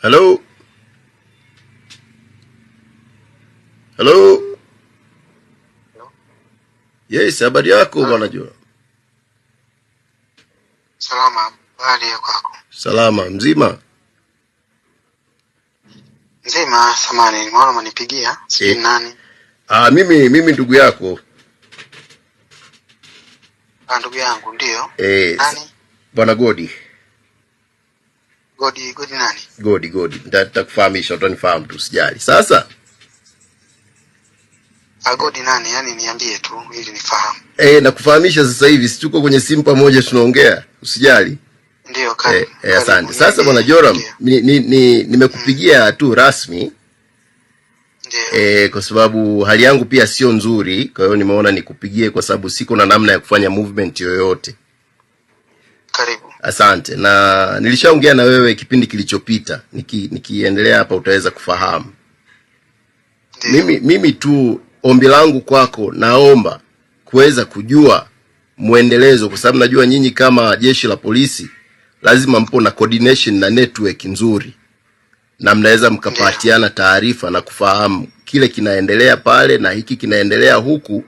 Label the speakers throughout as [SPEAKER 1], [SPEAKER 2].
[SPEAKER 1] Hello? Hello? Yes, habari yako bwana Joram?
[SPEAKER 2] Salama, habari yako?
[SPEAKER 1] Salama, mzima?
[SPEAKER 2] Mzima, samani, nimeona umenipigia. Si nani?
[SPEAKER 1] Mimi ndugu yako.
[SPEAKER 2] Ndugu yangu ndio.
[SPEAKER 1] Nani? Bwana Godi.
[SPEAKER 2] Godi nani?
[SPEAKER 1] Godi. Nitakufahamisha, utanifahamu tu, usijali. Sasa
[SPEAKER 2] Godi nani? Yaani niambie tu ili nifahamu.
[SPEAKER 1] Nakufahamisha sasa hivi, si tuko kwenye simu pamoja tunaongea, usijali.
[SPEAKER 2] Ndio karibu.
[SPEAKER 1] Asante. Sasa bwana Joram, nimekupigia tu rasmi.
[SPEAKER 2] Ndio.
[SPEAKER 1] Kwa sababu hali yangu pia sio nzuri, kwa hiyo nimeona nikupigie kwa sababu siko na namna ya kufanya movement yoyote.
[SPEAKER 2] Karibu.
[SPEAKER 1] Asante. Na nilishaongea na wewe kipindi kilichopita. Nikiendelea hapa utaweza kufahamu. Mimi tu ombi langu kwako, naomba kuweza kujua muendelezo, kwa sababu najua nyinyi kama jeshi la polisi lazima mpo na coordination na network nzuri, na mnaweza mkapatiana taarifa na kufahamu kile kinaendelea pale na hiki kinaendelea huku,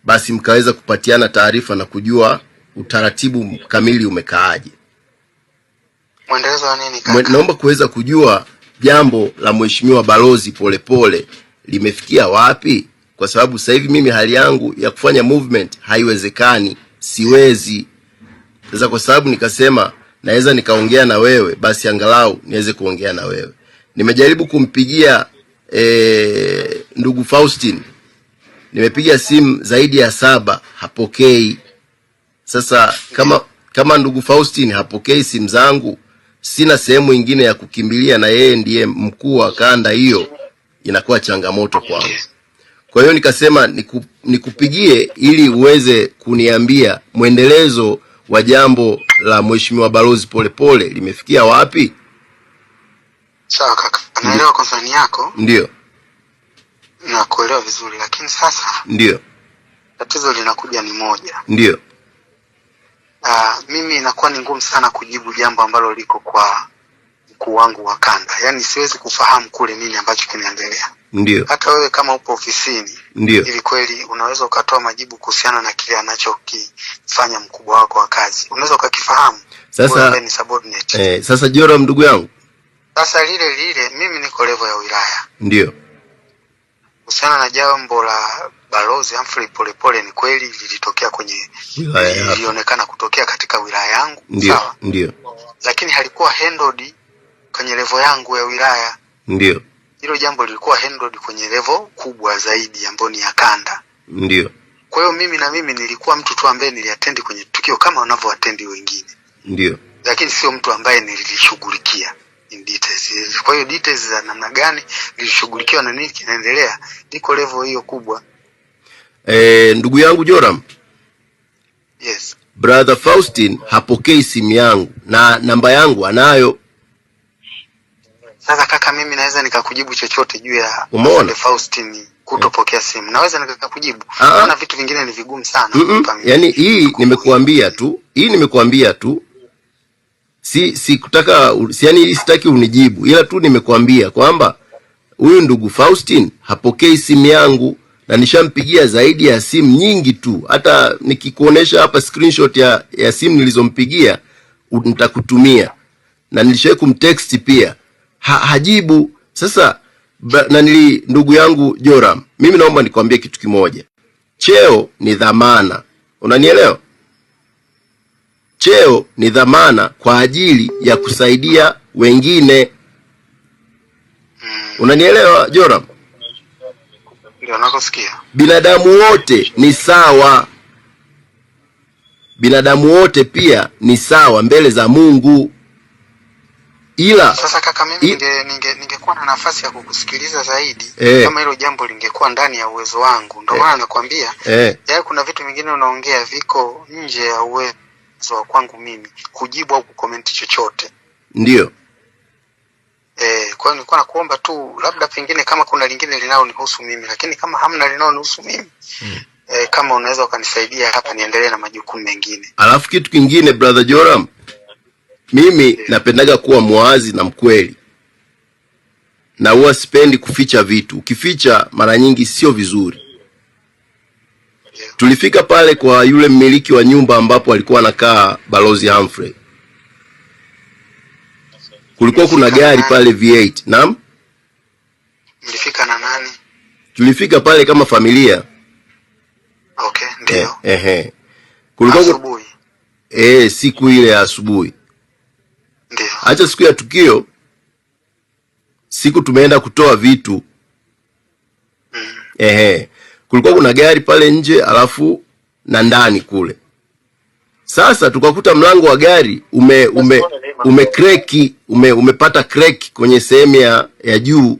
[SPEAKER 1] basi mkaweza kupatiana taarifa na kujua utaratibu kamili umekaaje.
[SPEAKER 2] Muendelezo wa nini kaka?
[SPEAKER 1] Naomba kuweza kujua jambo la mheshimiwa Balozi Polepole limefikia wapi, kwa sababu sasa hivi mimi hali yangu ya kufanya movement haiwezekani, siwezi. Sasa kwa sababu nikasema naweza nikaongea na wewe, basi angalau niweze kuongea na wewe. Nimejaribu kumpigia ndugu Faustin, nimepiga simu zaidi ya 7, hapokei. Sasa kama ndugu Faustin hapokei simu zangu, sina sehemu nyingine ya kukimbilia, na yeye ndiye mkuu wa kanda hiyo, inakuwa changamoto kwangu. Kwa hiyo nikasema nikupigie ili uweze kuniambia muendelezo wa jambo la mheshimiwa Balozi Polepole limefikia wapi.
[SPEAKER 2] Sawa kaka, naelewa concern yako.
[SPEAKER 1] Ndio.
[SPEAKER 2] Na kuelewa vizuri, lakini sasa
[SPEAKER 1] ndio
[SPEAKER 2] tatizo linakuja ni moja.
[SPEAKER 1] Ndio.
[SPEAKER 2] Mimi inakuwa ni ngumu sana kujibu jambo ambalo liko kwa mkuu wangu wa kanda. Yaani siwezi kufahamu kule nini ambacho kinaendelea.
[SPEAKER 1] Ndio.
[SPEAKER 2] Hata wewe kama upo ofisini,
[SPEAKER 1] ndio,
[SPEAKER 2] ili kweli unaweza ukatoa majibu kuhusiana na kile anachokifanya mkubwa wako wa kazi. Unaweza ukakifahamu.
[SPEAKER 1] Sasa
[SPEAKER 2] ni subordinate.
[SPEAKER 1] Sasa Joram ndugu yangu,
[SPEAKER 2] sasa lile mimi niko level ya wilaya.
[SPEAKER 1] Ndio.
[SPEAKER 2] Kuhusiana na jambo la Balozi Humphrey Polepole, ni kweli lilitokea kwenye wilaya, ilionekana kutokea katika wilaya yangu.
[SPEAKER 1] Sawa? Ndio.
[SPEAKER 2] Lakini halikuwa handled kwenye level yangu ya wilaya.
[SPEAKER 1] Ndio.
[SPEAKER 2] Hilo jambo lilikuwa handled kwenye level kubwa zaidi ambayo ni ya kanda.
[SPEAKER 1] Ndio.
[SPEAKER 2] Kwa hiyo mimi nilikuwa mtu tu ambaye niliattend kwenye tukio kama wanavyoattend wengine.
[SPEAKER 1] Ndio.
[SPEAKER 2] Lakini sio mtu ambaye nilishughulikia in details. Kwa hiyo details za namna gani nilishughulikiwa na nini kinaendelea, niko level hiyo kubwa.
[SPEAKER 1] Ndugu yangu Joram.
[SPEAKER 2] Yes.
[SPEAKER 1] Brother Faustin hapokei simu yangu na namba yangu anayo.
[SPEAKER 2] Sasa kaka, mimi naweza nikakujibu chochote juu ya Faustin kutopokea simu. Naweza nikakujibu. Kuna vitu vingine ni vigumu sana.
[SPEAKER 1] Yaani hii nimekuambia tu. Sikutaka, yaani sitaki unijibu, ila tu nimekuambia kwamba huyu ndugu Faustin hapokei simu yangu, na nishampigia zaidi ya simu nyingi tu. Hata nikikuonesha hapa screenshot ya simu nilizompigia nitakutumia, na nilishawahi kumtext pia. Hajibu. Sasa ndugu yangu Joram, mimi naomba nikwambie kitu kimoja. Cheo ni dhamana. Unanielewa? Cheo ni dhamana kwa ajili ya kusaidia wengine. Unanielewa Joram?
[SPEAKER 2] Ndio nakusikia.
[SPEAKER 1] Binadamu wote ni sawa. Binadamu wote pia ni sawa mbele za Mungu. Ila
[SPEAKER 2] sasa kaka, mimi ningekuwa na nafasi ya kukusikiliza zaidi kama hilo jambo lingekuwa ndani ya uwezo wangu. Ndio maana nakwambia yaani kuna vitu vingine unaongea viko nje ya uwezo wa kwangu mimi kujibu au kucomment chochote.
[SPEAKER 1] Ndio.
[SPEAKER 2] Kwa hiyo nilikuwa nakuomba tu labda pengine kama kuna lingine linalonihusu mimi, lakini kama hamna linalonihusu mimi kama unaweza ukanisaidia hapa niendelee na majukumu mengine.
[SPEAKER 1] Alafu kitu kingine brother Joram, mimi napendaga kuwa muwazi na mkweli. na huwa sipendi kuficha vitu. Ukificha mara nyingi sio vizuri. Tulifika pale kwa yule mmiliki wa nyumba ambapo alikuwa anakaa Balozi Humphrey. Kulikuwa kuna gari pale V8. Naam?
[SPEAKER 2] Mlifika na nani?
[SPEAKER 1] Tulifika pale kama familia.
[SPEAKER 2] Okay, ndio.
[SPEAKER 1] Kulikuwa
[SPEAKER 2] asubuhi.
[SPEAKER 1] Siku ile ya asubuhi.
[SPEAKER 2] Ndio.
[SPEAKER 1] Acha siku ya tukio, siku tumeenda kutoa vitu. Kulikuwa kuna gari pale nje alafu na ndani kule. Sasa tukakuta mlango wa gari umepata crack kwenye sehemu ya juu.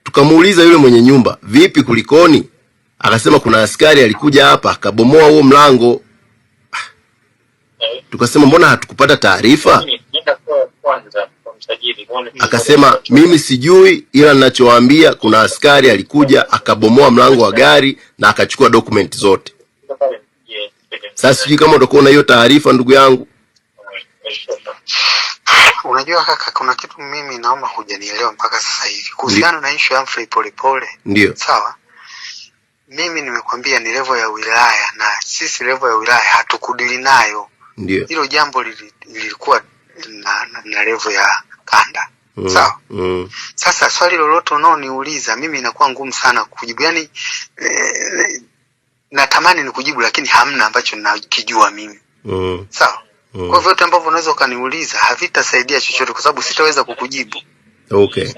[SPEAKER 1] Tukamuuliza yule mwenye nyumba, vipi kulikoni? Akasema kuna askari alikuja hapa akabomoa huo mlango. Tukasema mbona hatukupata taarifa? Akasema mimi sijui, ila ninachowaambia kuna askari alikuja akabomoa mlango wa gari na akachukua document zote. Sasa sijui kama utakuwa na hiyo taarifa ndugu yangu.
[SPEAKER 2] Unajua kaka, kuna kitu mimi naomba hujanielewa mpaka sasa hivi kuhusiana na issue ya Humphrey Polepole.
[SPEAKER 1] Ndio.
[SPEAKER 2] Sawa? Mimi nimekwambia ni level ya wilaya, na sisi level ya wilaya hatukudili nayo.
[SPEAKER 1] Ndio.
[SPEAKER 2] Hilo jambo lilikuwa na level ya kanda. Sawa? Sasa swali lolote unaoniuliza mimi inakuwa ngumu sana kujibu. Yaani natamani nikujibu lakini hamna ambacho nakijua mimi. Sawa? Kwa vyote ambavyo unaweza ukaniuliza havitasaidia chochote kwa sababu sitaweza kukujibu.
[SPEAKER 1] Okay.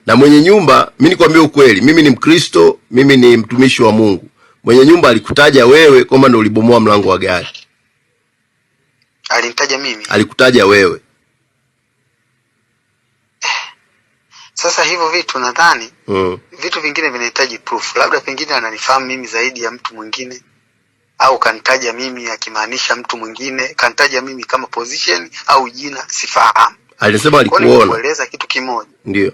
[SPEAKER 1] Na mwenye nyumba, mimi nikwambia ukweli, mimi ni Mkristo, mimi ni mtumishi wa Mungu. Mwenye nyumba alikutaja wewe kwamba ndio ulibomoa mlango wa gari.
[SPEAKER 2] Alinitaja mimi?
[SPEAKER 1] Alikutaja wewe.
[SPEAKER 2] Sasa hivyo vitu nadhani vitu vingine vinahitaji proof. Labda pengine ananifahamu mimi zaidi ya mtu mwingine, au kanitaja mimi akimaanisha mtu mwingine, kanitaja mimi kama position au jina, sifahamu.
[SPEAKER 1] Alisema alikuona.
[SPEAKER 2] Kueleza kitu kimoja.
[SPEAKER 1] Ndio.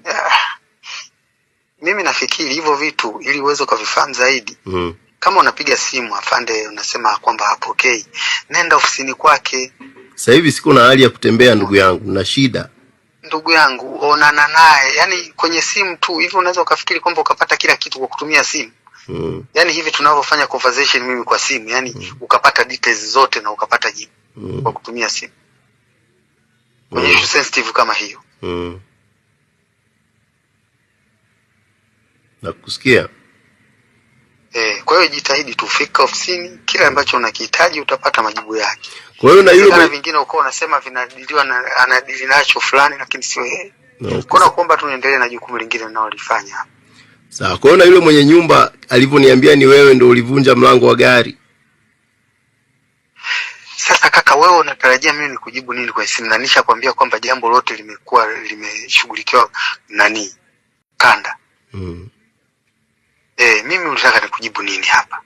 [SPEAKER 2] Mimi nafikiri hivyo vitu ili uweze kuvifahamu zaidi. Kama unapiga simu afande unasema kwamba hapokei, nenda ofisini kwake.
[SPEAKER 1] Sasa hivi siko na hali ya kutembea ndugu yangu, na shida.
[SPEAKER 2] Ndugu yangu, onana naye. Yaani kwenye simu tu hivi unaweza ukafikiri kwamba ukapata kila kitu kwa kutumia simu. Yaani hivi tunavyofanya conversation mimi kwa simu, yani ukapata details zote na ukapata jibu kwa kutumia simu. Kwenye issue sensitive kama hiyo.
[SPEAKER 1] Nakusikia.
[SPEAKER 2] Kwa hiyo jitahidi tufika ofisini, kila ambacho unakihitaji utapata majibu yake.
[SPEAKER 1] Kwa hiyo na yule
[SPEAKER 2] vingine uko unasema vinadiliwa na anadili nacho fulani lakini sio yeye. Kuna kuomba tuendelee na jukumu lingine ninalolifanya.
[SPEAKER 1] Sawa, kwa hiyo na yule mwenye nyumba alivyoniambia ni wewe ndio ulivunja mlango wa gari.
[SPEAKER 2] Sasa kaka, wewe unatarajia mimi nikujibu nini kwa simu? Nanisha kwambia kwamba jambo lote limeshughulikiwa nani? Kanda. Mimi unataka nikujibu nini hapa?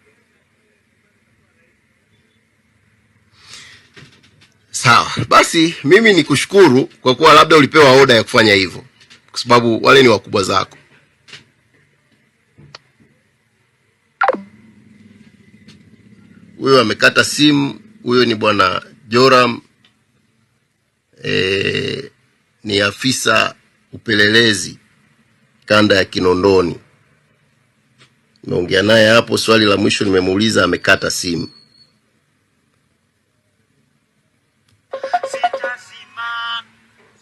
[SPEAKER 1] Sawa, basi mimi nikushukuru kwa kuwa labda ulipewa oda ya kufanya hivyo, kwa sababu wale ni wakubwa zako. Huyo amekata simu, huyo ni bwana Joram, ni afisa upelelezi kanda ya Kinondoni. Naongea naye hapo, swali la mwisho nimemuuliza amekata simu.